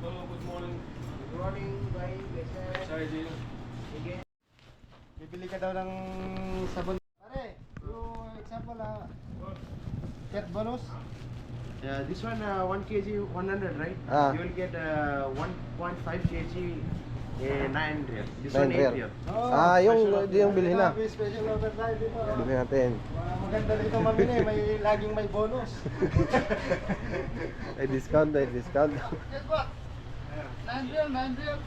Good morning. Good morning, bye. Sorry, Jino. Bibili ka daw ng sabon. Pare, yung example cat bonus. Yeah, this one 1 kg 100, right? Ah. You will get 1.5 kg 900. This 9 one 8 real. real. Yung bilhin na. Special offer tayo dito. Bilhin natin. Maganda dito mamili, laging may bonus. Ay discount, ay discount. Guess what? 9 real, 9 real.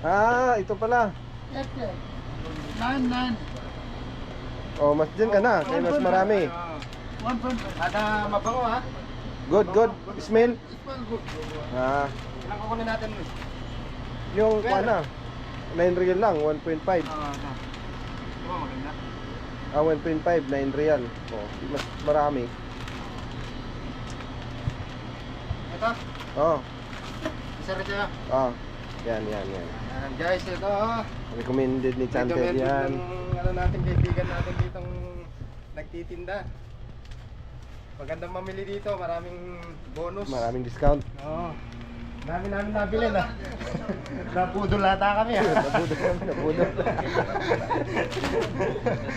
Ah, ito pala. 8 real. 9, 9. Oh, mas dyan ka na. Kaya mas marami. 1.5. Ada mabango ha? Good, good. Smell. Smell good. Ah, Ilang kukunin natin? yung kuha 9 real lang, 1.5. Diba maganda? Ah, 1.5, 9 real. Oh, mas marami. Ito, Oh, isa rin siya. oh. Yan. Ayan, guys, ito Recommended ni Chantel recommended yan. ng natin kaibigan natin ditong nagtitinda. Magandang mamili dito, maraming bonus. Maraming discount. Oo. Dami namin nabili na. Napudol ata kami ha. Nabudol kami, nabudol.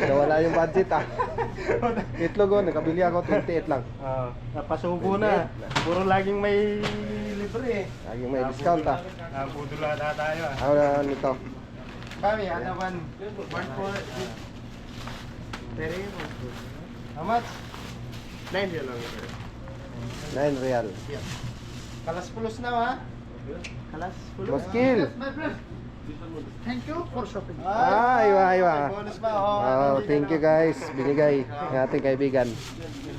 Nawala yung budget ah. Itlog oh, nakabili ako 28 lang. Napasubo na. Puro laging may libre eh. Laging may discount ah. Napudol ata tayo ah. Ano na nito? Kami, ano one for Pere, how much? 9 real lang. 9 real. Kalas pulos na ha? Kalas pulos. Maskil. Yes, my friend. Thank you for shopping. Ah, aywa. May bonus pa. Oh, Oh, thank you guys. Binigay ng ating kaibigan.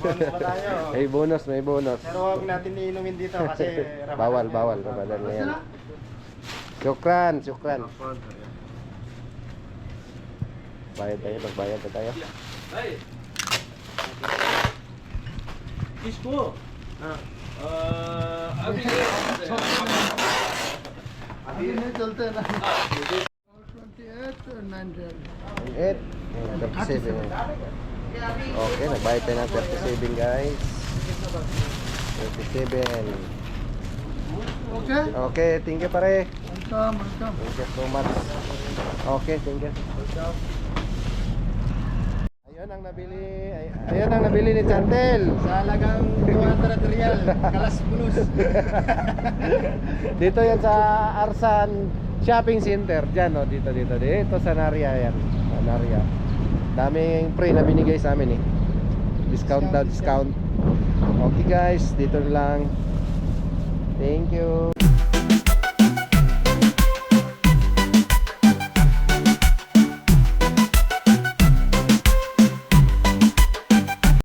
Bonus pa tayo. May bonus, may bonus. Pero huwag natin iinumin dito kasi Bawal. Ramadan na yan. Syukran. Magbayad na tayo. Hey. Kisko. अभी अभी नहीं चलते ना 28 9 real. 8, 37. Okay, nagbayad tayo ng 37 guys. 37. Okay? Okay, thank you pare. Welcome. Thank you so much. Okay, thank you. Ayun ang nabili ni Chantel. sa halagang 200 real, kalas pulos. Dito yan sa Arsan Shopping Center. Diyan oh, dito. Dito sa Naria yan. Naria. Daming free na binigay sa amin eh. Discount. Okay guys, dito lang. Thank you.